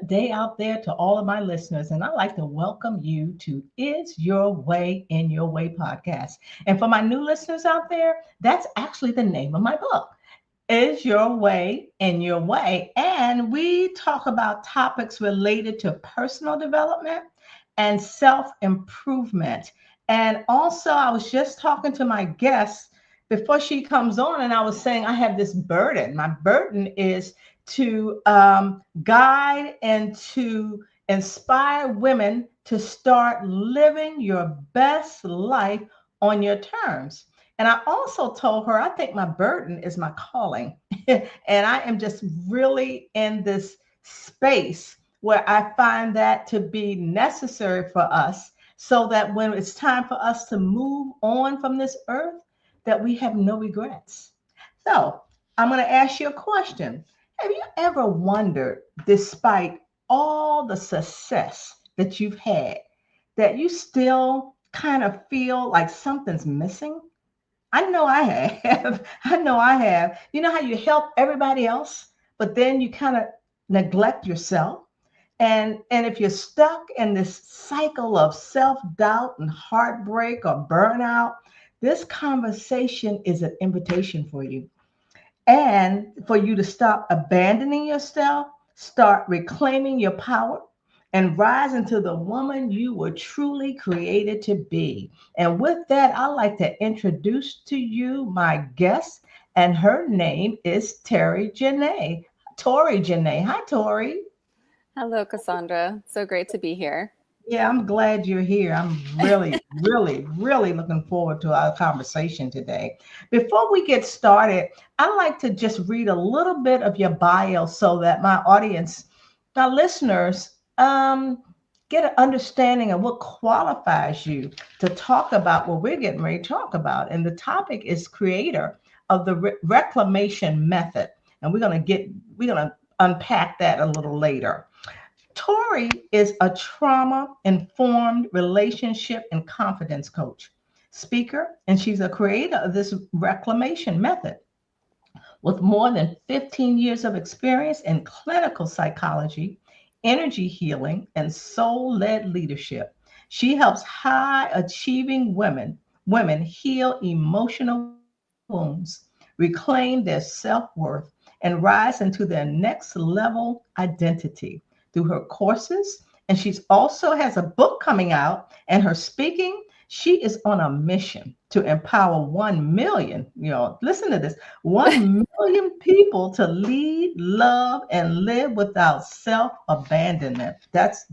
good day out there to all of my listeners. And I'd like to welcome you to Is Your Way in Your Way podcast. And for my new listeners out there, that's actually the name of my book. Is Your Way in Your Way. And we talk about topics related to personal development and self improvement. And also, I was just talking to my guest before she comes on, and I was saying I have this burden. My burden is to guide and to inspire women to start living your best life on your terms. And I also told her, I think my burden is my calling. And I am just really in this space where I find that to be necessary for us so that when it's time for us to move on from this earth, that we have no regrets. So I'm going to ask you a question. Have you ever wondered, despite all the success that you've had, that you still kind of feel like something's missing? I know I have. I know I have. You know how you help everybody else, but then you kind of neglect yourself? And if you're stuck in this cycle of self-doubt and heartbreak or burnout, this conversation is an invitation for you. And for you to stop abandoning yourself, start reclaiming your power, and rise into the woman you were truly created to be. And with that, I'd like to introduce to you my guest, and her name is Tori Jenae. Tori Jenae. Hi, Tori. Hello, Cassandra. So great to be here. Yeah, I'm glad you're here. I'm really, really, really looking forward to our conversation today. Before we get started, I'd like to just read a little bit of your bio so that my audience, my listeners, get an understanding of what qualifies you to talk about what we're getting ready to talk about. And the topic is creator of the Reclamation Method. And we're gonna unpack that a little later. Tori is a trauma-informed relationship and confidence coach, speaker, and she's a creator of this reclamation method. With more than 15 years of experience in clinical psychology, energy healing, and soul-led leadership, she helps high-achieving women heal emotional wounds, reclaim their self-worth, and rise into their next level identity through her courses. And she's also has a book coming out, and her speaking. She is on a mission to empower 1 million, listen to this, 1 million people to lead, love, and live without self-abandonment. That's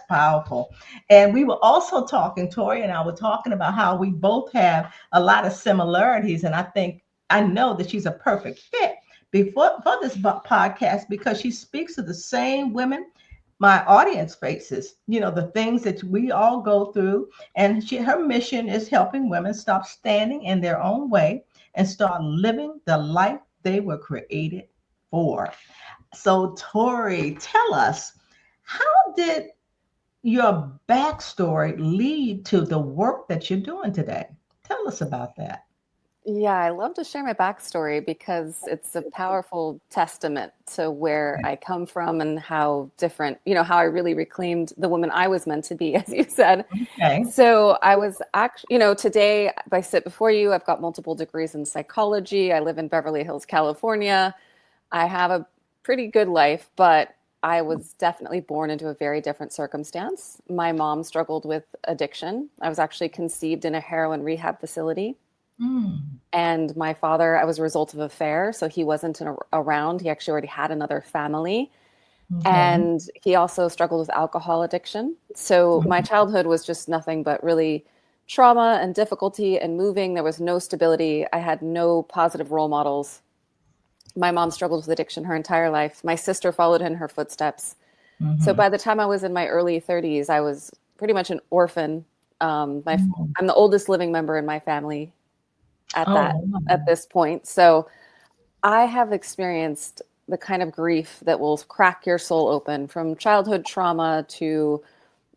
powerful. And we were also talking, Tori and I were talking about how we both have a lot of similarities. And I know that she's a perfect fit for this podcast because she speaks to the same women my audience faces, the things that we all go through. And her mission is helping women stop standing in their own way and start living the life they were created for. So, Tori, tell us, how did your backstory lead to the work that you're doing today? Tell us about that. Yeah, I love to share my backstory because it's a powerful testament to where I come from and how different, how I really reclaimed the woman I was meant to be, as you said. Okay. So I was actually, today I sit before you, I've got multiple degrees in psychology. I live in Beverly Hills, California. I have a pretty good life, but I was definitely born into a very different circumstance. My mom struggled with addiction. I was actually conceived in a heroin rehab facility. And my father, I was a result of an affair, so he wasn't around. He actually already had another family. Okay. And he also struggled with alcohol addiction. So my childhood was just nothing but really trauma and difficulty and moving. There was no stability. I had no positive role models. My mom struggled with addiction her entire life. My sister followed in her footsteps. So by the time I was in my early 30s, I was pretty much an orphan. I'm the oldest living member in my family at this point. So I have experienced the kind of grief that will crack your soul open, from childhood trauma to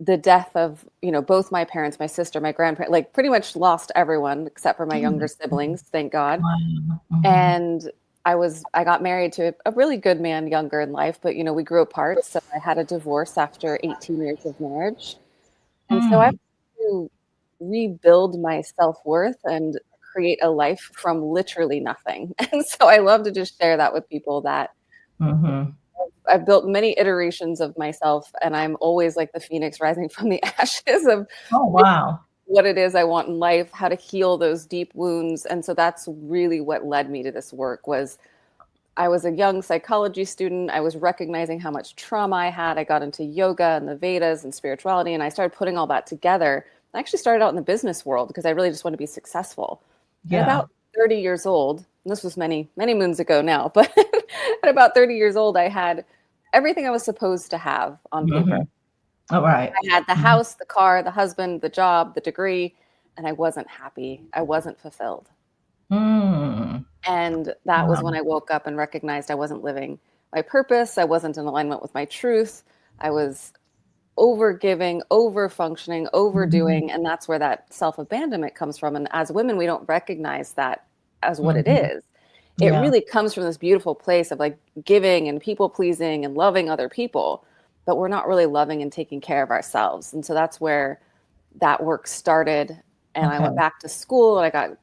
the death of, both my parents, my sister, my grandparents, like pretty much lost everyone except for my younger siblings, thank God. And I got married to a really good man younger in life, but we grew apart. So I had a divorce after 18 years of marriage. And so I had Mm, to rebuild my self-worth and create a life from literally nothing. And so I love to just share that with people that hmm. I've built many iterations of myself, and I'm always like the phoenix rising from the ashes of Oh, wow. what it is I want in life, how to heal those deep wounds. And so that's really what led me to this work. Was I was a young psychology student. I was recognizing how much trauma I had. I got into yoga and the Vedas and spirituality, and I started putting all that together. I actually started out in the business world because I really just want to be successful. At Yeah. about 30 years old, and this was many, many moons ago now, but at about 30 years old, I had everything I was supposed to have on paper. Hmm. All right. I had the Mhm. house, the car, the husband, the job, the degree, and I wasn't happy. I wasn't fulfilled. Mm. And that was Wow. when I woke up and recognized I wasn't living my purpose. I wasn't in alignment with my truth. I was over giving, over functioning, Mhm. overdoing. And that's where that self abandonment comes from. And as women, we don't recognize that as what it Mhm. is. It Yeah. really comes from this beautiful place of like giving and people pleasing and loving other people, but we're not really loving and taking care of ourselves. And so that's where that work started. And I Okay. went back to school and I got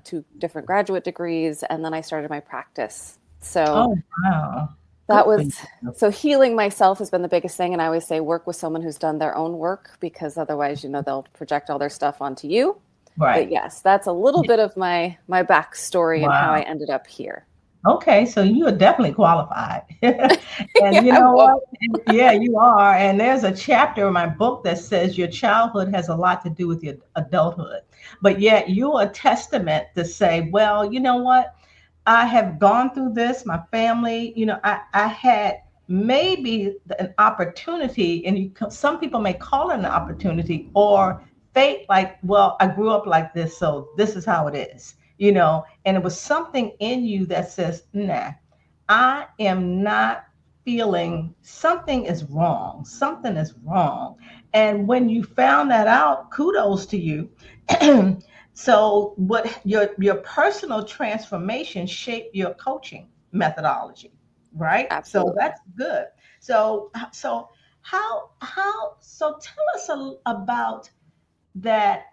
two different graduate degrees, and then I started my practice. So Oh, wow. that Good for you. was so healing myself has been the biggest thing. And I always say work with someone who's done their own work, because otherwise, they'll project all their stuff onto you. But Right. yes, that's a little Yeah. bit of my backstory and how I Wow. ended up here. Okay, so you are definitely qualified. And Yeah, you I know won't. what? Yeah, you are. And there's a chapter in my book that says your childhood has a lot to do with your adulthood. But yet you're a testament to say, well, you know what? I have gone through this, my family, I had maybe an opportunity, and some people may call it an opportunity or fate, like, well, I grew up like this, so this is how it is, and it was something in you that says, nah, I am not feeling something is wrong. Something is wrong. And when you found that out, kudos to you. So what your personal transformation shaped your coaching methodology, right? So Absolutely. that's good. So so tell us about that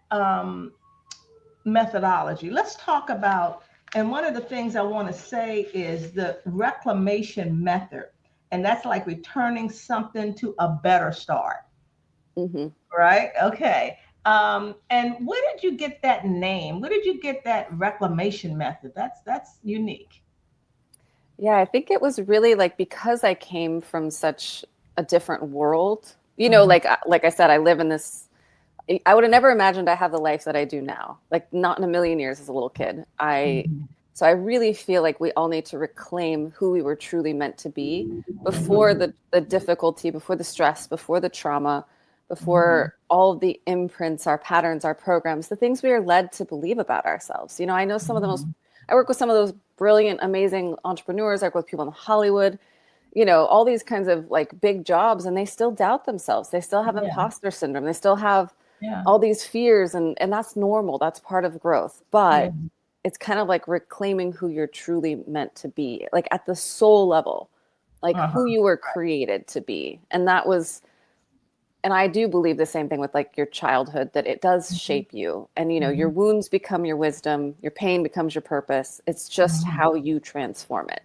methodology. Let's talk about, and one of the things I want to say is the reclamation method. And that's like returning something to a better start, Hmm. right? Okay. And where did you get that name? Where did you get that reclamation method? That's unique. Yeah, I think it was really like because I came from such a different world. Mhm. Like I said, I live in this. I would have never imagined I have the life that I do now. Like not in a million years as a little kid. Mhm. So I really feel like we all need to reclaim who we were truly meant to be before Mhm. the difficulty, before the stress, before the trauma, Mhm. before all the imprints, our patterns, our programs, the things we are led to believe about ourselves. I know some of the most, Mhm. I work with some of those brilliant, amazing entrepreneurs. I work with people in Hollywood, all these kinds of like big jobs, and they still doubt themselves. They still have Yeah. imposter syndrome. They still have Yeah. all these fears, and that's normal. That's part of growth. Yeah. But it's kind of like reclaiming who you're truly meant to be, like at the soul level, like Uh-huh. who you were created to be. And that was, and I do believe the same thing with like your childhood, that it does Mhm. shape you. And, your Mhm. wounds become your wisdom, your pain becomes your purpose. It's just Mhm. how you transform it.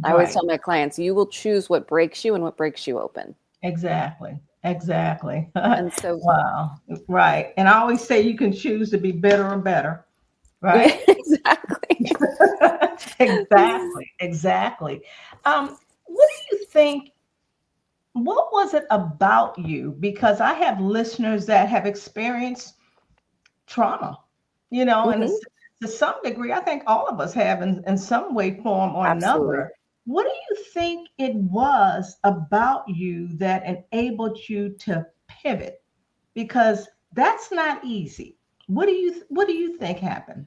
I always Right. tell my clients, you will choose what breaks you and what breaks you open. Exactly. Exactly. And so, Wow. Right. And I always say you can choose to be better or better, right? exactly. Exactly. Exactly. What do you think? What was it about you? Because I have listeners that have experienced trauma, and Hmm. to some degree, I think all of us have in some way, form, or Absolutely. another. What do you think it was about you that enabled you to pivot? Because that's not easy. What do you think happened?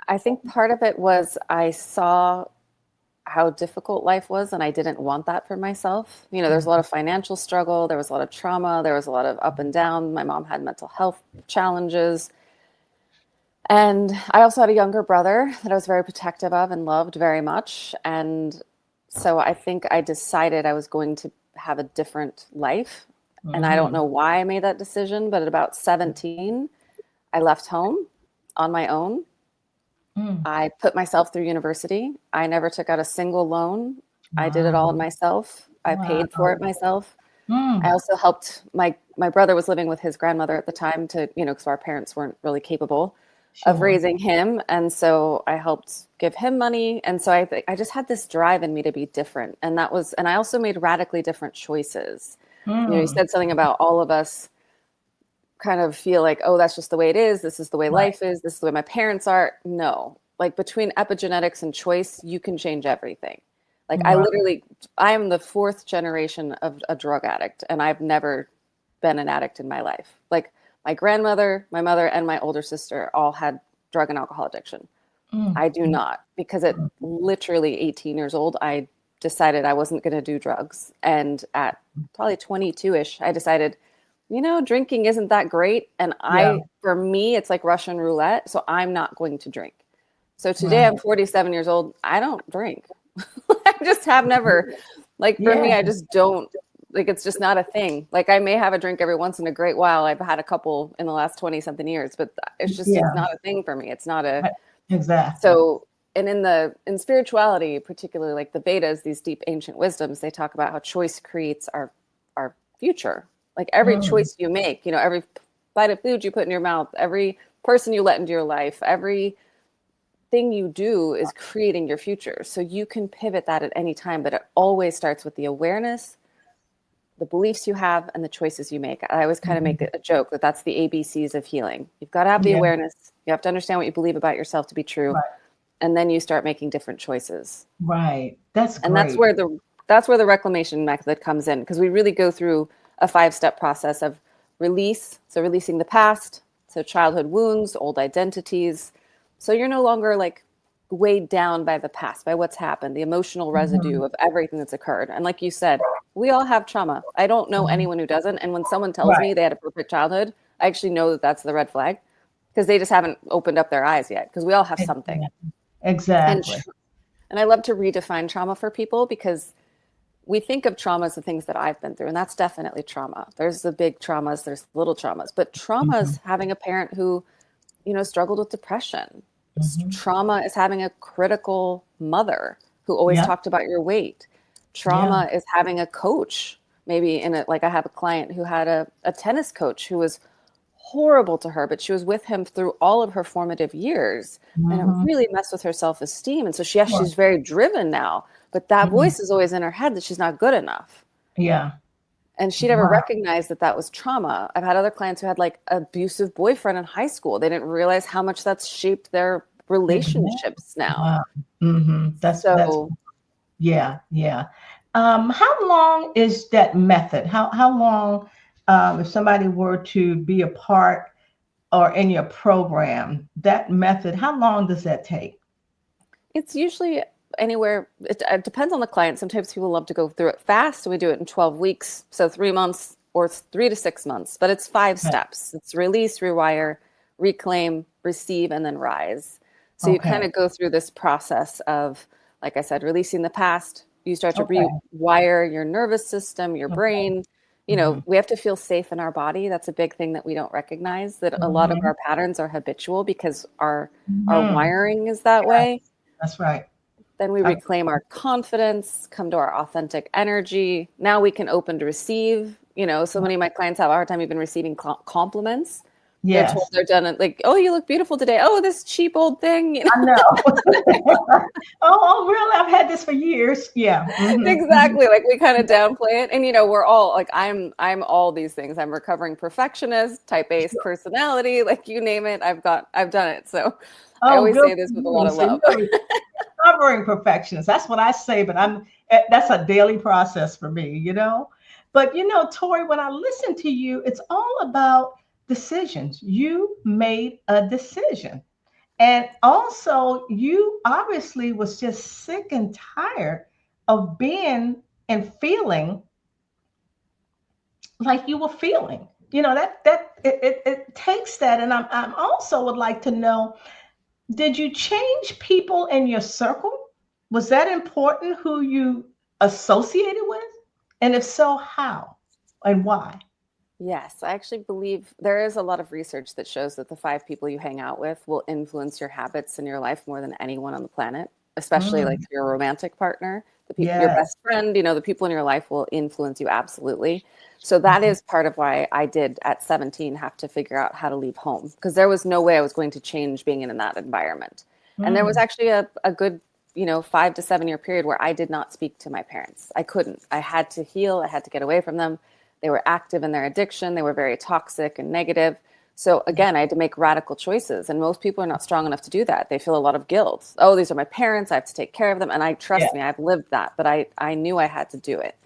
I think part of it was I saw how difficult life was, and I didn't want that for myself. There's a lot of financial struggle, there was a lot of trauma, there was a lot of up and down. My mom had mental health challenges. And I also had a younger brother that I was very protective of and loved very much. And so I think I decided I was going to have a different life. And I don't Mm-hmm. know why I made that decision, but at about 17, I left home on my own. Mm. I put myself through university. I never took out a single loan. I did it Wow. all myself. I paid for it Wow. myself. I Mm. also helped my brother was living with his grandmother at the time to, because our parents weren't really capable of Sure. raising him. And so I helped give him money. And so I just had this drive in me to be different. And I also made radically different choices. You Mm. said something about all of us kind of feel like, oh, that's just the way it is. This is the way Right. life is. This is the way my parents are. No, like between epigenetics and choice, you can change everything. Like Right. I am the fourth generation of a drug addict, and I've never been an addict in my life. Like my grandmother, my mother, and my older sister all had drug and alcohol addiction. Mm. I do not, because at Mm. literally 18 years old, I decided I wasn't going to do drugs. And at probably 22-ish, I decided, drinking isn't that great. And Yeah. for me, it's like Russian roulette. So I'm not going to drink. So today Right. I'm 47 years old. I don't drink. I just have never, like for Yeah. me, I just don't, like it's just not a thing. Like I may have a drink every once in a great while. I've had a couple in the last 20 something years, but it's Yeah. not a thing for me. It's not a, Right. Exactly. so, and in spirituality, particularly like the Vedas, these deep ancient wisdoms, they talk about how choice creates our future. Like every Mm. choice you make, every bite of food you put in your mouth, every person you let into your life, every thing you do is creating your future. So you can pivot that at any time, but it always starts with the awareness, the beliefs you have, and the choices you make. I always kind of make Mhm. it a joke that that's the ABCs of healing. You've got to have the Yeah. awareness. You have to understand what you believe about yourself to be true, Right. and then you start making different choices. Right. That's And great. that's where the reclamation method comes in, because we really go through a 5-step process of release. So releasing the past, so childhood wounds, old identities. So you're no longer like weighed down by the past, by what's happened, the emotional residue Mhm. of everything that's occurred. And like you said, we all have trauma. I don't know Mhm. anyone who doesn't. And when someone tells Right. me they had a perfect childhood, I actually know that that's the red flag, because they just haven't opened up their eyes yet, because we all have something. Exactly. And Exactly. and I love to redefine trauma for people, because we think of trauma as the things that I've been through, and that's definitely trauma. There's the big traumas, there's little traumas, but trauma Mhm. is having a parent who, struggled with depression. Mhm. Trauma is having a critical mother who always Yeah. talked about your weight. Yeah. Trauma is having a coach, maybe like I have a client who had a tennis coach who was horrible to her, but she was with him through all of her formative years. And it Mhm. really messed with her self-esteem. And so Sure. she's very driven now, but that Mhm. voice is always in her head that she's not good enough. Yeah. And she never Wow. recognized that that was trauma. I've had other clients who had like abusive boyfriend in high school. They didn't realize how much that's shaped their Exactly. relationships now. Wow. That's So yeah, yeah. How long is that method? How long, if somebody were to be a part or in your program, that method, how long does that take? it's usually anywhere, it depends on the client. Sometimes people love to go through it fast. So we do it in 12 weeks. So 3 months, or it's 3 to 6 months, but it's 5 steps. It's release, rewire, reclaim, receive, and then rise. So you kind Okay. of go through this process of, like I said, releasing the past. You start to Okay. rewire your nervous system, your Okay. brain. Hmm. We have to feel safe in our body. That's a big thing that we don't recognize, that a lot of Hmm. our patterns are habitual because our Hmm. wiring is that Yeah, way. that's right. Then we I, reclaim our confidence, come to our authentic energy. Now we can open to receive. So many of my clients have a hard time even receiving compliments. They're told yes, they're done, like, oh, you look beautiful today. Oh, this cheap old thing. I know. Oh, really? I've had this for years. Yeah. Exactly. Like we kind of downplay it. And we're all like, I'm all these things. I'm recovering perfectionist, type A Sure. personality, like you name it. I've done it. So I Oh, always good say this for with a lot you. of So love. you're recovering perfectionist. That's what I say, but that's a daily process for me. But Tori, when I listen to you, it's all about decisions. You made a decision. And also, you obviously was just sick and tired of being and feeling like you were feeling. It takes that. And I'm also would like to know, did you change people in your circle? Was that important who you associated with? And if so, how and why? Yes, I actually believe there is a lot of research that shows that the five people you hang out with will influence your habits in your life more than anyone on the planet, especially like Mm, your romantic partner, the people, your yes. best friend, the people in your life will influence you absolutely. So that is part of why I did at 17 have to figure out how to leave home because there was no way I was going to change being in that environment. And there was Mm, actually a good, 5 to 7 year period where I did not speak to my parents. I couldn't. I had to heal. I had to get away from them. They were active in their addiction. They were very toxic and negative. So again, I had to make radical choices. And most people are not strong enough to do that. They feel a lot of guilt. Oh, these are my parents. I have to take care of them. And I yeah. trust me, I've lived that, but I knew I had to do it.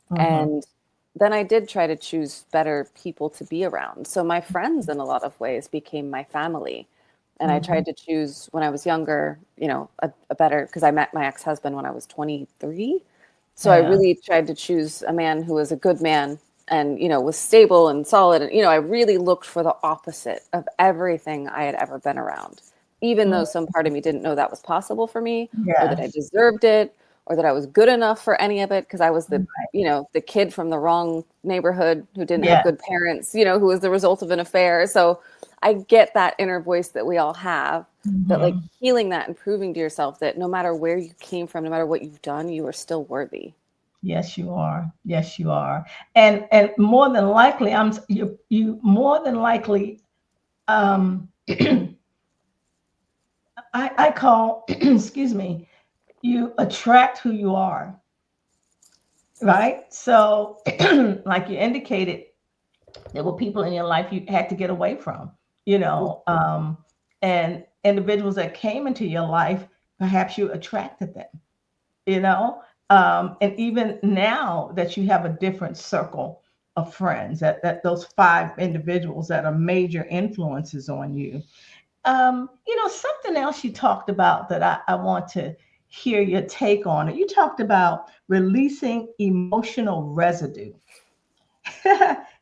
Hmm. And then I did try to choose better people to be around. So my friends, in a lot of ways, became my family. And I Hmm. tried to choose when I was younger, a better, because I met my ex husband when I was 23. So I Yeah. really tried to choose a man who was a good man and, was stable and solid. And, I really looked for the opposite of everything I had ever been around, even Mm, though some part of me didn't know that was possible for me or that I yes. deserved it or that I was good enough for any of it because I was the, Right. the kid from the wrong neighborhood who didn't have Yeah. good parents, who was the result of an affair. So I get that inner voice that we all have, but like Hmm. healing that and proving to yourself that no matter where you came from, no matter what you've done, you are still worthy. Yes, you are. Yes, you are. And more than likely, you more than likely. I call, excuse me, you attract who you are, right? So, like you indicated, there were people in your life you had to get away from, you know, um, and individuals that came into your life, perhaps you attracted them, you know, and even now that you have a different circle of friends, that those five individuals that are major influences on you. Something else you talked about that I want to hear your take on it. You talked about releasing emotional residue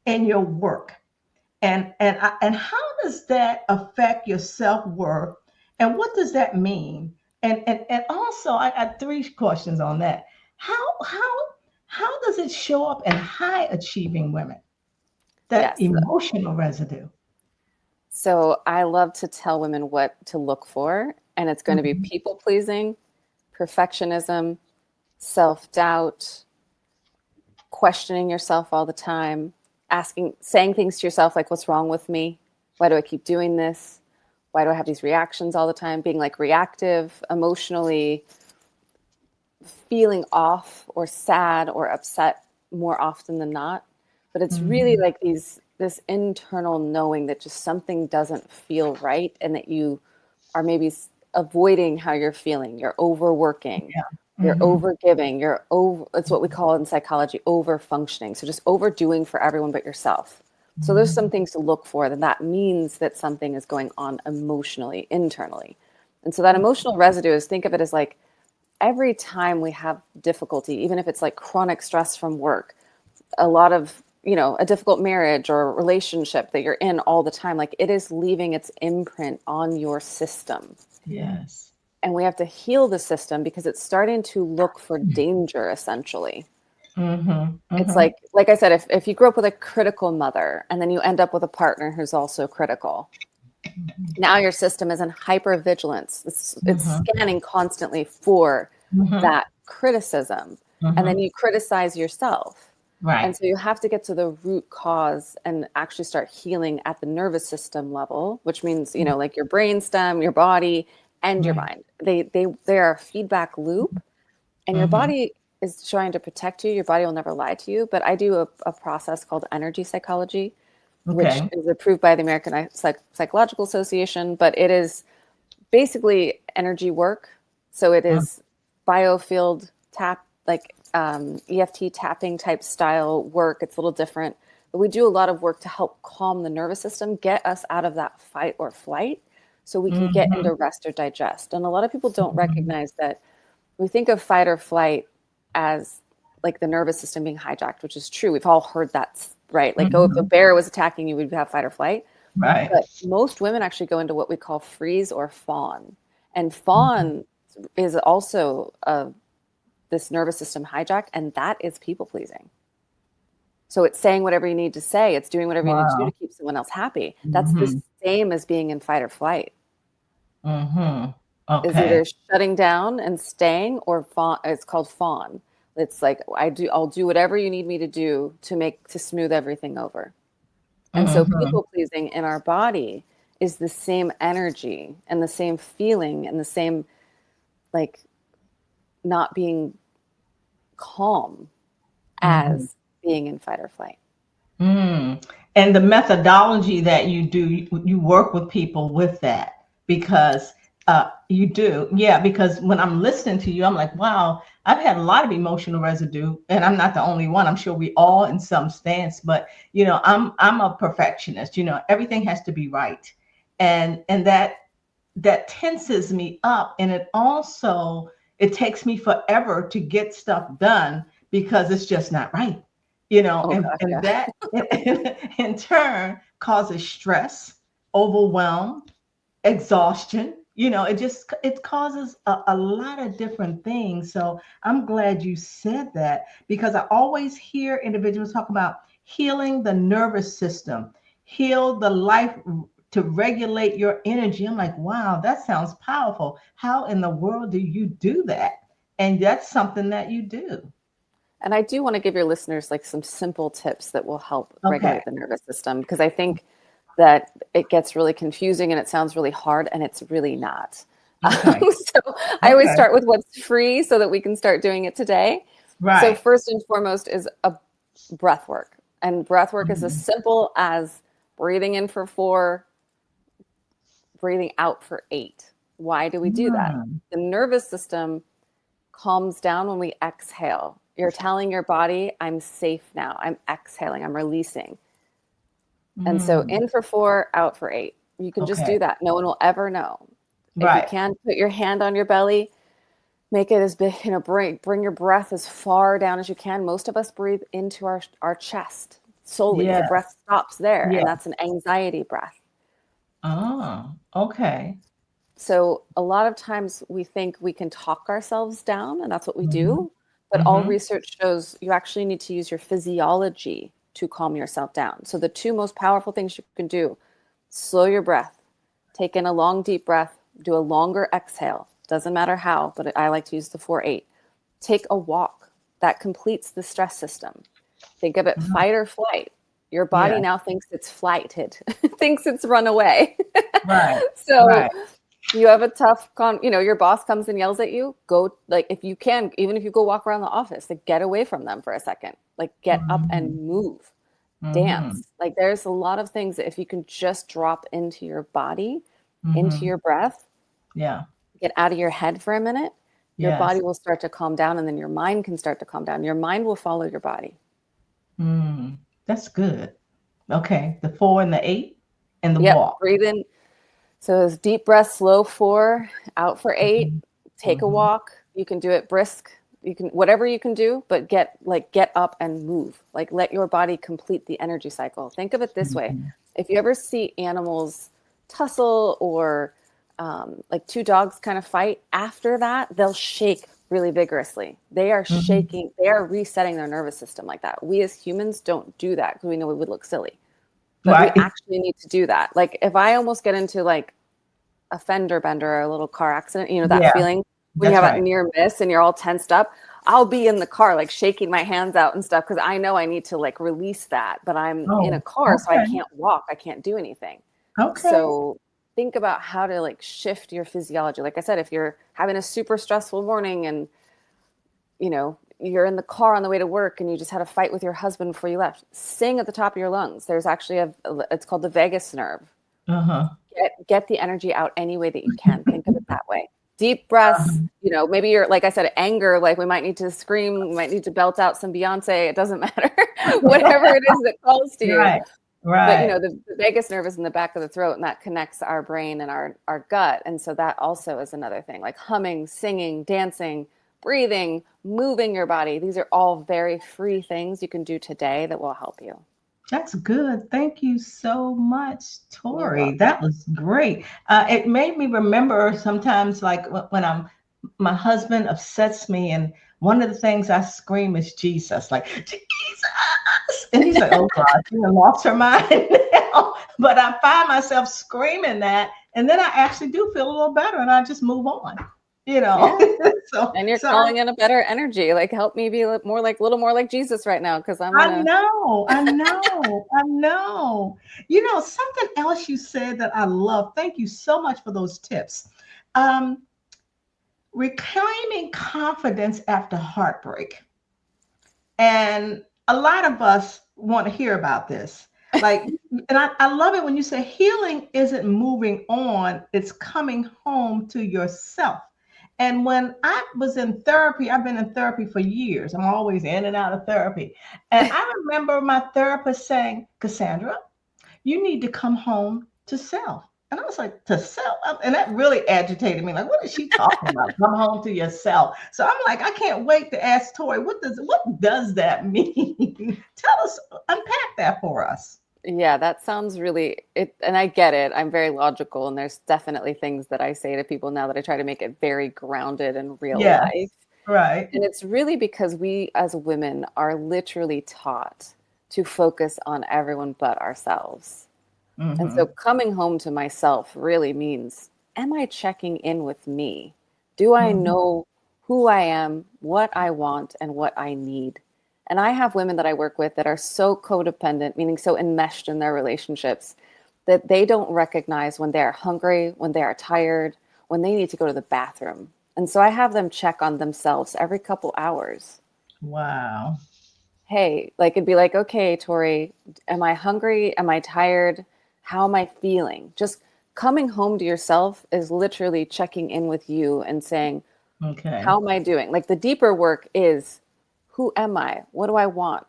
in your work. And how does that affect your self-worth? And what does that mean? And also I got three questions on that. How does it show up in high achieving women? That Yes. emotional residue. So I love to tell women what to look for, and it's going to be Mhm. people pleasing, perfectionism, self doubt, questioning yourself all the time, saying things to yourself like, what's wrong with me? Why do I keep doing this? Why do I have these reactions all the time? Being like reactive, emotionally, feeling off or sad or upset more often than not. But it's really Mhm. like this internal knowing that just something doesn't feel right and that you are maybe avoiding how you're feeling. You're overworking, Yeah. you're Mhm. overgiving, it's what we call in psychology over functioning. So just overdoing for everyone but yourself. So there's some Mhm. things to look for, then that means that something is going on emotionally, internally. And so that emotional residue is, think of it as like every time we have difficulty, even if it's like chronic stress from work, a lot of, a difficult marriage or relationship that you're in all the time, like it is leaving its imprint on your system. Yes. And we have to heal the system because it's starting to look for danger, essentially. Mhm. It's Mhm. like I said, if you grew up with a critical mother and then you end up with a partner who's also critical, now your system is in hypervigilance. It's Mhm. scanning constantly for Mhm. that criticism. And then Mhm. you criticize yourself. And Right. so you have to get to the root cause and actually start healing at the nervous system level, which means, like your brain stem, your body, and your Right. mind. They are a feedback loop, and your Mhm. body is trying to protect you. Your body will never lie to you. But I do a process called energy psychology, which Okay. is approved by the American Psychological Association, but it is basically energy work. So it Mm. is biofield tap, like EFT tapping type style work. It's a little different, but we do a lot of work to help calm the nervous system, get us out of that fight or flight so we can get Mhm. into rest or digest. And a lot of people don't Mhm. recognize that we think of fight or flight as like the nervous system being hijacked, which is true. We've all heard right? Like, if a bear was attacking you, we'd have fight or flight. Right. But most women actually go into what we call freeze or fawn. And fawn is also this nervous system hijack, and that is people pleasing. So it's saying whatever you need to say. It's doing whatever you need to do to keep someone else happy. That's the same as being in fight or flight. Okay. Is either shutting down and staying, or fawn. It's called fawn. It's like, I'll do whatever you need me to do to smooth everything over. And so people pleasing in our body is the same energy and the same feeling and the same, like, not being calm as being in fight or flight. And the methodology that you do, you work with people with that, because you do. Yeah, because when I'm listening to you, I'm like, wow, I've had a lot of emotional residue, and I'm not the only one. I'm sure we all in some stance, but I'm a perfectionist. Everything has to be right. And that tenses me up, and it takes me forever to get stuff done because it's just not right. That in turn causes stress, overwhelm, exhaustion. It causes a lot of different things. So I'm glad you said that, because I always hear individuals talk about healing the nervous system, heal the life to regulate your energy. I'm like, wow, that sounds powerful. How in the world do you do that? And that's something that you do. And I do want to give your listeners like some simple tips that will help regulate the nervous system, because I think that it gets really confusing and it sounds really hard, and it's really not. So I always start with what's free so that we can start doing it today. Right. So first and foremost is a breath work. And breath work is as simple as breathing in for 4, breathing out for 8. Why do we do that? The nervous system calms down when we exhale. You're telling your body, I'm safe now. I'm exhaling. I'm releasing. And so in for 4, out for 8. You can just do that. No one will ever know. If you can, put your hand on your belly, make it as big, bring your breath as far down as you can. Most of us breathe into our chest solely. The breath stops there, and that's an anxiety breath. Oh, okay. So a lot of times we think we can talk ourselves down, and that's what we do. But all research shows you actually need to use your physiology to calm yourself down. So the 2 most powerful things you can do: slow your breath, take in a long, deep breath, do a longer exhale. Doesn't matter how, but I like to use the 4-8. Take a walk. That completes the stress system. Think of it fight or flight. Your body now thinks it's flighted, thinks it's run away. So you have a tough your boss comes and yells at you, go, like, if you can, even if you go walk around the office, like, get away from them for a second, like, get up and move, dance. Like, there's a lot of things that if you can just drop into your body, into your breath, get out of your head for a minute, your body will start to calm down, and then your mind can start to calm down. Your mind will follow your body. That's good. Okay. The 4 and the 8 and the walk. Breathe in. So it's deep breath, slow 4, out for 8, take a walk. You can do it brisk. You can, whatever you can do, but get up and move. Like, let your body complete the energy cycle. Think of it this way. If you ever see animals tussle, or like 2 dogs kind of fight, after that, they'll shake really vigorously. They are shaking. They are resetting their nervous system like that. We as humans don't do that because we know we would look silly. But we actually need to do that. Like, if I almost get into like a fender bender or a little car accident, that feeling when you have a near miss and you're all tensed up, I'll be in the car, like, shaking my hands out and stuff, because I know I need to, like, release that. But I'm in a car, so I can't walk. I can't do anything. So think about how to, like, shift your physiology. Like I said, if you're having a super stressful morning and, you're in the car on the way to work and you just had a fight with your husband before you left, sing at the top of your lungs. There's actually it's called the vagus nerve. Get the energy out any way that you can. Think of it that way. Deep breaths, maybe you're, like I said, anger, like, we might need to scream, we might need to belt out some Beyonce. It doesn't matter. Whatever it is that calls to you. Right. But, the vagus nerve is in the back of the throat, and that connects our brain and our gut. And so that also is another thing, like humming, singing, dancing, breathing, moving your body. These are all very free things you can do today that will help you. That's good. Thank you so much, You're Tori. That welcome. was great. It made me remember sometimes, like when my husband upsets me, and one of the things I scream is Jesus, like Jesus, and he's like, "Oh God, you done lost her mind now." But I find myself screaming that, and then I actually do feel a little better, and I just move on. You know, Yeah. so And you're so calling in a better energy. Like, help me be more like, little more like Jesus right now. Cause I'm I gonna, know, I know, I know. You know, something else you said that I love. Thank you so much for those tips. Um, Reclaiming confidence after heartbreak. And a lot of us want to hear about this. Like, and I love it when you say healing isn't moving on, it's coming home to yourself. And when I was in therapy, I've been in therapy for years. I'm always in and out of therapy. And I remember my therapist saying, Cassandra, you need to come home to self. And I was like, to self? And that really agitated me. Like, what is she talking about? Come home to yourself. So I'm like, I can't wait to ask Tori, what does that mean? Tell us, unpack that for us. yeah, that sounds really it. And I get it. I'm very logical. And there's definitely things that I say to people now that I try to make it very grounded in real Yes, life. right. And it's really because we as women are literally taught to focus on everyone but ourselves. And so Mm-hmm. coming home to myself really means, am I checking in with me? Do I Mm-hmm. know who I am, what I want, and what I need? And I have women that I work with that are so codependent, meaning so enmeshed in their relationships, that they don't recognize when they're hungry, when they are tired, when they need to go to the bathroom. And so I have them check on themselves every couple hours. Wow. Hey, like it'd be like, okay, Tori, am I hungry? Am I tired? How am I feeling? Just coming home to yourself is literally checking in with you and saying, Okay. how am I doing? Like the deeper work is, who am I? What do I want?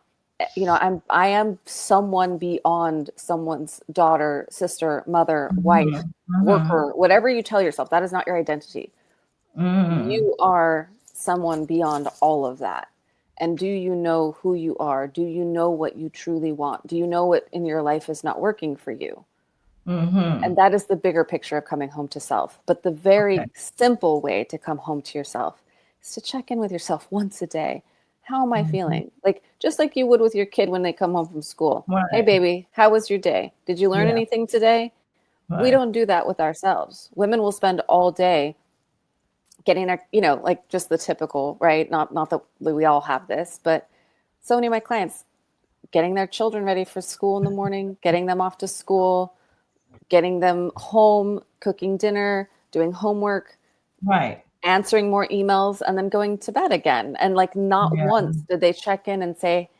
You know, I am someone beyond someone's daughter, sister, mother, wife, Mm-hmm. Mm-hmm. worker, whatever you tell yourself. That is not your identity. Mm-hmm. You are someone beyond all of that. And do you know who you are? Do you know what you truly want? Do you know what in your life is not working for you? Mm-hmm. And that is the bigger picture of coming home to self. But the Okay. very simple way to come home to yourself is to check in with yourself once a day. How am I Mm-hmm. feeling? Like just like you would with your kid when they come home from school. Hey, Right. baby, how was your day? Did you learn Yeah. anything today? We Right. don't do that with ourselves. Women will spend all day getting our, like just the typical, right? Not that we all have this, but so many of my clients getting their children ready for school in the morning, getting them off to school, getting them home, cooking dinner, doing homework, Right. answering more emails, and then going to bed again. And like not Yeah. once did they check in and say,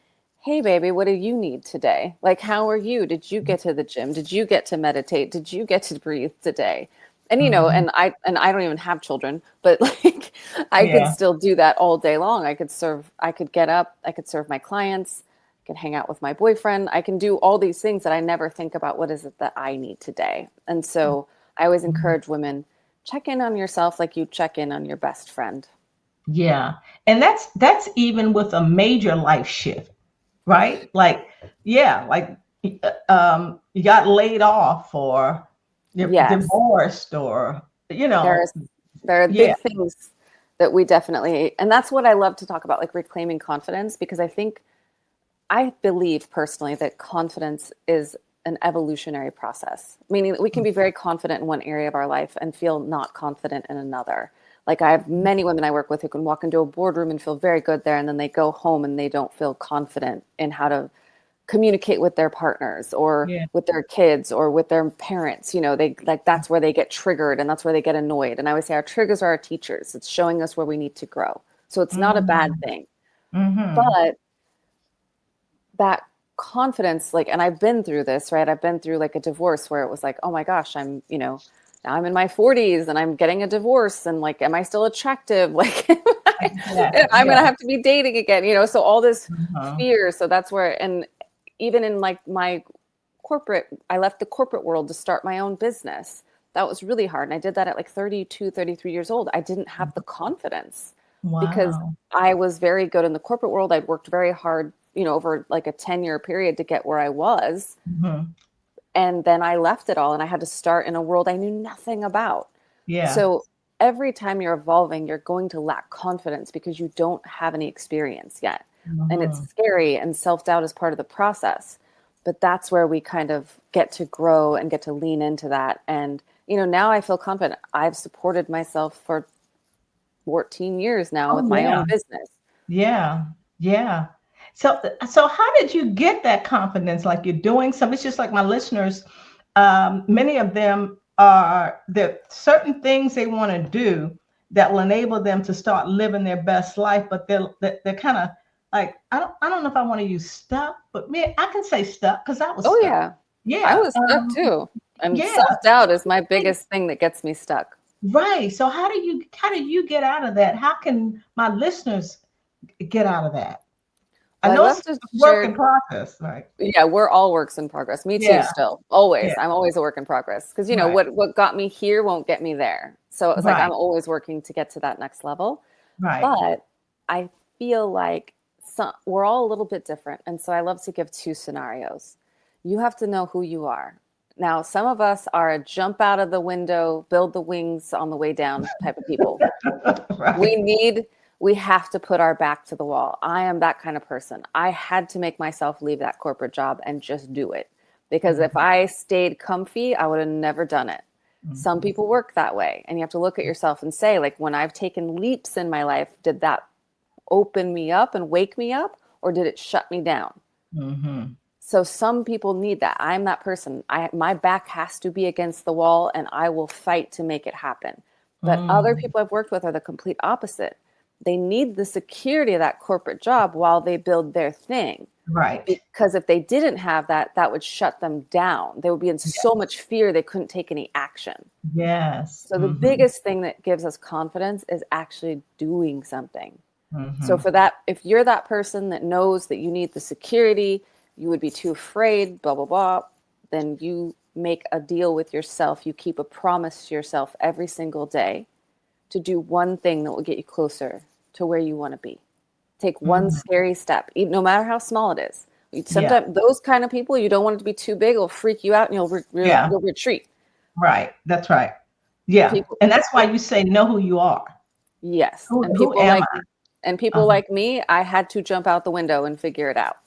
hey baby, what do you need today? Like how are you? Did you get to the gym? Did you get to meditate? Did you get to breathe today? And Mm-hmm. and I don't even have children, but like I could Yeah. still do that all day long. I could get up, I could serve my clients, I could hang out with my boyfriend. I can do all these things that I never think about what is it that I need today. And so I always Mm-hmm. encourage women, check in on yourself like you check in on your best friend. Yeah. And that's even with a major life shift, right? Like, yeah, like you got laid off or you're Yes. divorced or you know, There's there are yeah. big things that we definitely, and that's what I love to talk about, like reclaiming confidence, because I believe personally that confidence is an evolutionary process, meaning that we can be very confident in one area of our life and feel not confident in another. Like I have many women I work with who can walk into a boardroom and feel very good there, and then they go home and they don't feel confident in how to communicate with their partners or Yeah. with their kids or with their parents. They like that's where they get triggered and that's where they get annoyed. And I always say our triggers are our teachers. It's showing us where we need to grow. So it's not a bad Mm-hmm. thing. Mm-hmm. But that confidence, like, and I've been through this, right? I've been through like a divorce where it was like, oh my gosh, now I'm in my 40s and I'm getting a divorce and like, am I still attractive? Like, Yes, I'm going to yes. have to be dating again, so all this Uh-huh. fear. So that's where, and even in like I left the corporate world to start my own business. That was really hard. And I did that at like 32, 33 years old. I didn't have the confidence because Wow. I was very good in the corporate world. I'd worked very hard over like a 10-year period to get where I was. Mm-hmm. And then I left it all and I had to start in a world I knew nothing about. Yeah. So every time you're evolving, you're going to lack confidence because you don't have any experience yet. And it's Mm-hmm. scary, and self-doubt is part of the process. But that's where we kind of get to grow and get to lean into that. And, now I feel confident. I've supported myself for 14 years now with Oh, my yeah. own business. Yeah. Yeah. So how did you get that confidence? Like you're doing some, it's just like my listeners, many of them are there certain things they want to do that will enable them to start living their best life, but they're kind of like, I don't know if I want to use stuck, but me, I can say stuck because I was Oh, stuck. yeah. I Yeah. was stuck too. And Yeah. self-doubt is my biggest thing that gets me stuck. Right. So how do you get out of that? How can my listeners get out of that? I Well, I'd know it's love to a work in share. process, right? Yeah, we're all works in progress. Me too, Yeah. still. Yeah. Always. I'm always a work in progress. Because, Right. what got me here won't get me there. So it was like Right. I'm always working to get to that next level. Right. But I feel like we're all a little bit different. And so I love to give two scenarios. You have to know who you are. Now, some of us are a jump out of the window, build the wings on the way down type of people. Right. We have to put our back to the wall. I am that kind of person. I had to make myself leave that corporate job and just do it. Because if I stayed comfy, I would have never done it. Some Mhm. people work that way. And you have to look at yourself and say, like, when I've taken leaps in my life, did that open me up and wake me up, or did it shut me down? Mhm. So some people need that. I'm that person. My back has to be against the wall and I will fight to make it happen. But other Mm. people I've worked with are the complete opposite. They need the security of that corporate job while they build their thing. Right. Because if they didn't have that, that would shut them down. They would be in so much fear they couldn't take any action. Yes. So the Mhm. biggest thing that gives us confidence is actually doing something. So Mhm. for that, if you're that person that knows that you need the security, you would be too afraid, blah, blah, blah, then you make a deal with yourself. You keep a promise to yourself every single day to do one thing that will get you closer to where you want to be. Take one Mhm. scary step, even, no matter how small it is. Yeah. Sometimes those kind of people, you don't want it to be too big, it'll freak you out and Yeah. you'll retreat. Right. That's right. Yeah. People, And that's why you say know who you are. yes. And Who am I? people Uh-huh. like me, I had to jump out the window and figure it out.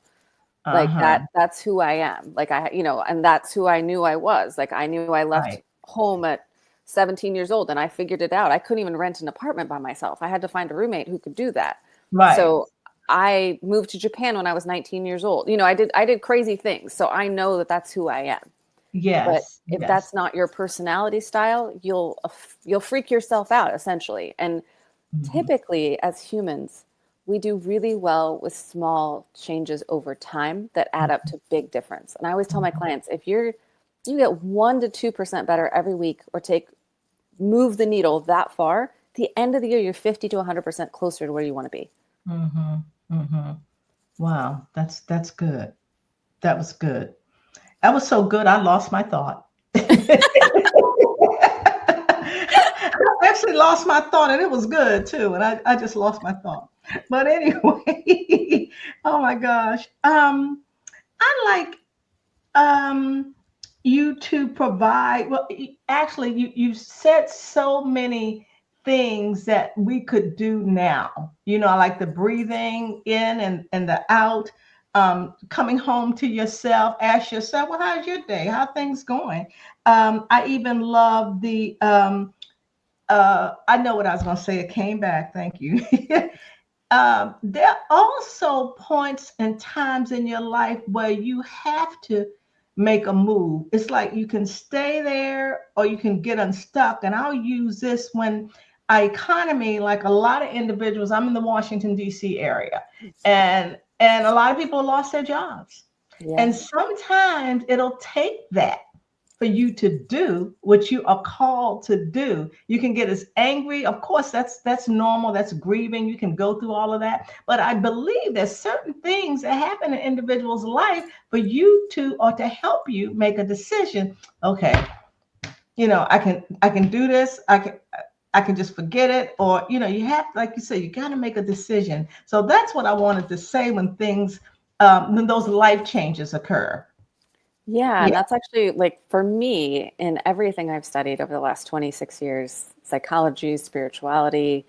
Like Uh-huh. that's who I am. Like and that's who I knew I was. Like I knew I left Right. home at 17 years old and I figured it out. I couldn't even rent an apartment by myself. I had to find a roommate who could do that. Right. So I moved to Japan when I was 19 years old. I did crazy things. So I know that that's who I am. But Yes. if Yes. that's not your personality style, you'll freak yourself out essentially. And Mhm. typically, as humans, we do really well with small changes over time that add up to big difference. And I always tell my clients, if you get 1 to 2% better every week, or move the needle that far, at the end of the year, you're 50 to 100% closer to where you want to be. Mhm. Mhm. Wow. That's good. That was good. That was so good. I lost my thought. I actually lost my thought, and it was good too. And I just lost my thought. But anyway, oh my gosh. I like you to provide. Well, actually, you said so many things that we could do now. I like the breathing in and the out. Coming home to yourself, ask yourself, well, how's your day? How are things going? I even love the I know what I was going to say. It came back. Thank you. There are also points and times in your life where you have to make a move. It's like you can stay there or you can get unstuck. And I'll use this when our economy, like a lot of individuals, I'm in the Washington, D.C. area, and a lot of people lost their jobs. Yeah. And sometimes it'll take that for you to do what you are called to do. You can get as angry. Of course, that's normal. That's grieving. You can go through all of that. But I believe there's certain things that happen in individuals' life for you to or to help you make a decision. Okay, I can do this. I can just forget it. Or you have, like you say, you got to make a decision. So that's what I wanted to say when things when those life changes occur. Yeah, and Yeah. that's actually like for me in everything I've studied over the last 26 years, psychology, spirituality,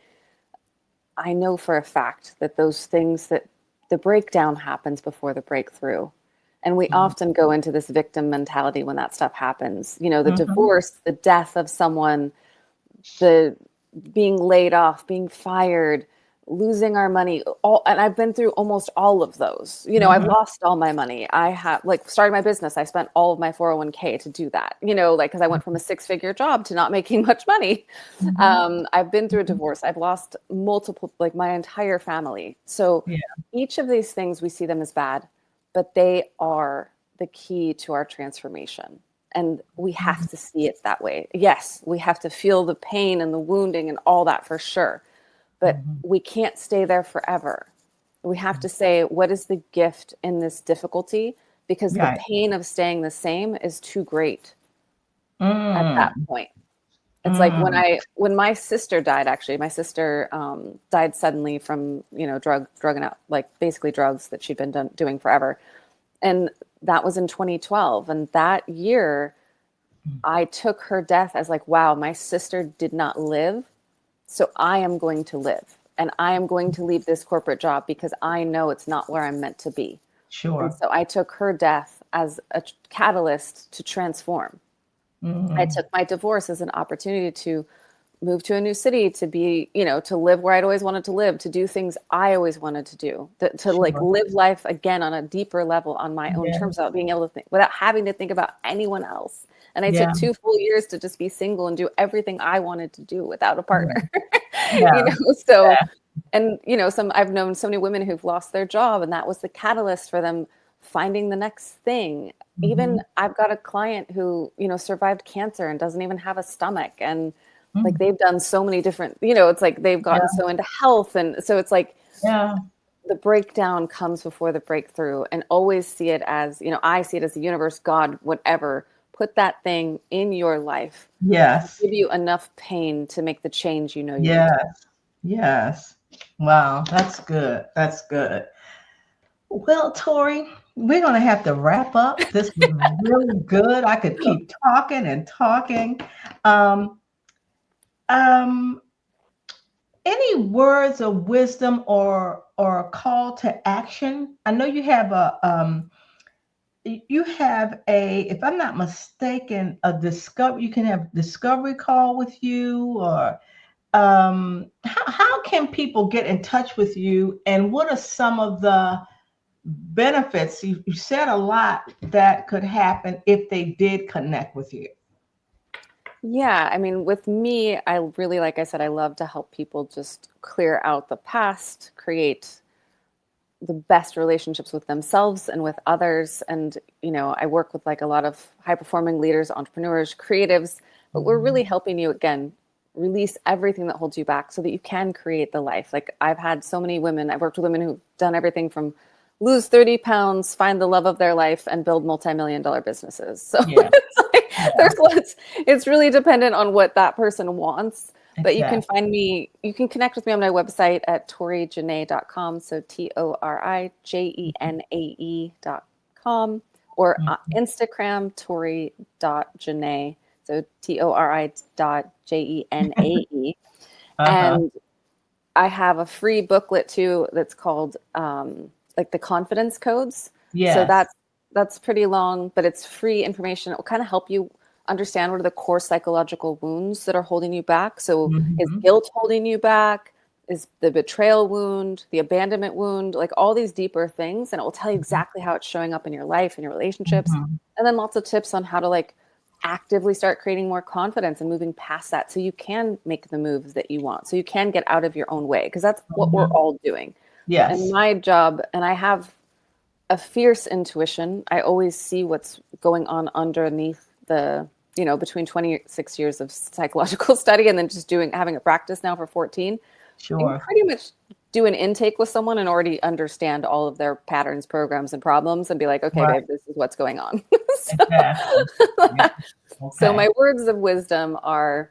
I know for a fact that those things that the breakdown happens before the breakthrough. And we Mhm. often go into this victim mentality when that stuff happens. You know, the Mhm. divorce, the death of someone, the being laid off, being fired, losing our money, all, and I've been through almost all of those. You know, I've Mhm. lost all my money. I have like started my business. I spent all of my 401k to do that, you know, like because I went from a six-figure job to not making much money. Mhm. I've been through a Mhm. divorce. I've lost multiple, like my entire family. So Yeah. each of these things, we see them as bad, but they are the key to our transformation. And we have Mhm. to see it that way. Yes, we have to feel the pain and the wounding and all that for sure. But Mhm. we can't stay there forever. We have to say, what is the gift in this difficulty? Because the Right. pain of staying the same is too great at that Mm. point. It's like Mm. when my sister died, actually, my sister died suddenly from, you know, drug and like basically drugs that she'd been doing forever. And that was in 2012. And that year, I took her death as like, wow, my sister did not live. So I am going to live and I am going to leave this corporate job because I know it's not where I'm meant to be. And Sure. so I took her death as a catalyst to transform. I Mm. took my divorce as an opportunity to move to a new city, to be, you know, to live where I'd always wanted to live, to do things I always wanted to do, to like Sure. live life again on a deeper level on my own terms Yes. without being able to think, without having to think about anyone else. And I Yeah. took 2 full years to just be single and do everything I wanted to do without a Yeah. partner. You Yeah. know, so and you know, some I've known so many women who've lost their job and that was the catalyst for them finding the next thing. Even Mhm. I've got a client who, you know, survived cancer and doesn't even have a stomach and like Mm. they've done so many different, you know, it's like they've gotten Yeah. so into health and so it's like Yeah. the breakdown comes before the breakthrough and always see it as, you know, I see it as the universe, God, whatever, put that thing in your life to Yes. give you enough pain to make the change you know you need. Yes. Yes. Wow. That's good. That's good. Well, Tori, we're going to have to wrap up. This was really good. I could keep talking and talking. Um, um, any words of wisdom or a call to action? I know you have a, if I'm not mistaken, a discover. You can have discovery call with you, or how can people get in touch with you? And what are some of the benefits? You said a lot that could happen if they did connect with you. Yeah, I mean, with me, I really, like I said, I love to help people just clear out the past, create the best relationships with themselves and with others. And, you know, I work with like a lot of high performing leaders, entrepreneurs, creatives, but we're really Mhm. helping you again release everything that holds you back so that you can create the life. Like I've had so many women, I've worked with women who've done everything from lose 30 pounds, find the love of their life, and build multi-million dollar businesses. So Yeah, it's like yeah, there's lots, it's really dependent on what that person wants. But you can exactly. find me, you can connect with me on my website at torijenae.com. So ToriJenae.com or Mhm. Instagram, tori.jenae. So Tori.Jenae. Uh-huh. And I have a free booklet too that's called like the confidence codes. So Yes. that's pretty long, but it's free information. It will kind of help you understand what are the core psychological wounds that are holding you back. So is Mhm. guilt holding you back? Is the betrayal wound, the abandonment wound, like all these deeper things, and it will tell you Mhm. exactly how it's showing up in your life and your relationships. Mhm. And then lots of tips on how to like actively start creating more confidence and moving past that so you can make the moves that you want. So you can get out of your own way because that's what we're Mhm. all doing. And Yes. my job, and I have a fierce intuition. I always see what's going on underneath the, you know, between 26 years of psychological study and then just having a practice now for 14. I can Sure. pretty much do an intake with someone and already understand all of their patterns, programs, and problems and be like, okay, Right. babe, this is what's going on. Exactly. Yeah. So Okay. my words of wisdom are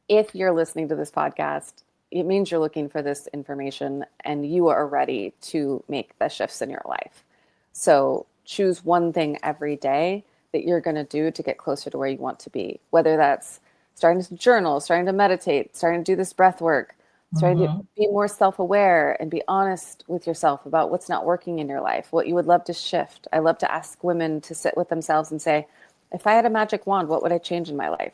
if you're listening to this podcast, it means you're looking for this information and you are ready to make the shifts in your life. So choose one thing every day that you're going to do to get closer to where you want to be, whether that's starting to journal, starting to meditate, starting to do this breath work, starting to be more self-aware and be honest with yourself about what's not working in your life, what you would love to shift. I love to ask women to sit with themselves and say, if I had a magic wand, what would I change in my life?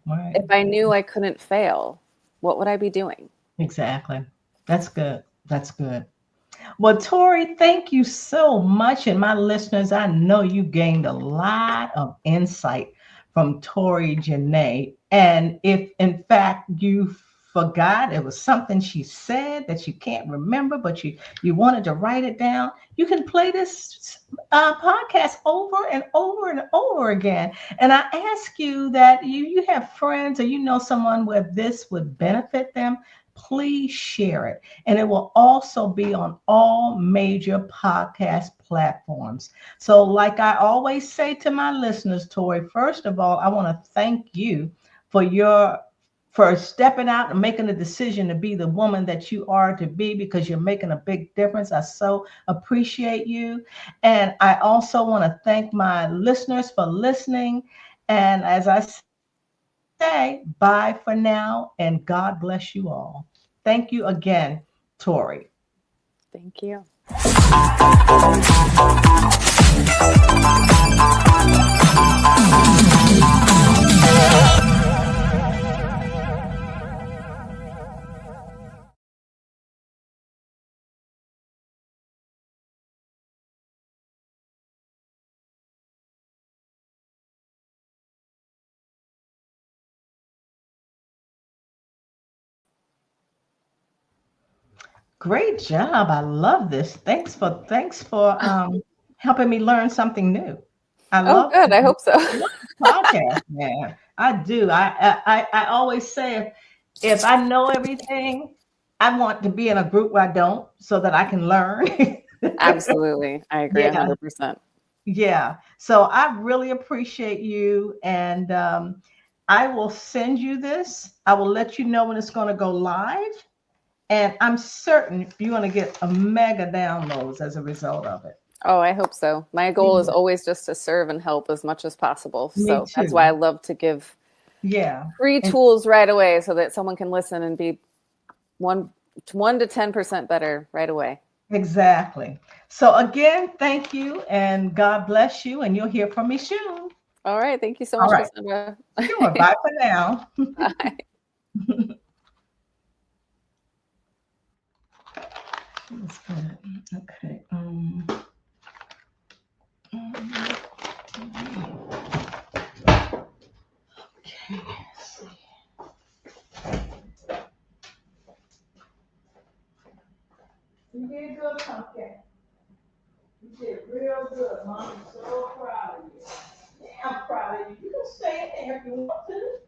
Right. If I knew I couldn't fail, what would I be doing? Exactly. That's good. That's good. Well, Tori, thank you so much. And my listeners, I know you gained a lot of insight from Tori Jenae. And if in fact you forgot it was something she said that you can't remember, but you wanted to write it down, you can play this podcast over and over and over again. And I ask you that you have friends or you know someone where this would benefit them, please share it. And it will also be on all major podcast platforms. So, like I always say to my listeners, Tori, first of all, I want to thank you for for stepping out and making a decision to be the woman that you are to be, because you're making a big difference. I so appreciate you. And I also want to thank my listeners for listening. And as I say, bye for now, and God bless you all. Thank you again, Tori. Thank you. Great job. I love this. Thanks for helping me learn something new. I Oh, love good. I hope so. podcast, man. I do. I always say if I know everything, I want to be in a group where I don't, so that I can learn. Absolutely. I agree Yeah, 100%. yeah. So I really appreciate you, and I will send you this. I will let you know when it's going to go live, and I'm certain you're going to get a mega downloads as a result of it. Oh, I hope so. My goal is Yeah, always just to serve and help as much as possible. me So that's why I too. love to give Yeah. free And tools right away so that someone can listen and be one 1 to 10% better right away. exactly. So again, thank you and God bless you, and you'll hear from me soon. All right. Thank you so All much, right. Cassandra. Sure. Bye for now. Bye. That's good. Okay. Okay. Let's see. You did good, Pumpkin. You did real good, Mom. I'm so proud of you. Yeah, I'm proud of you. You can stay in there if you want to.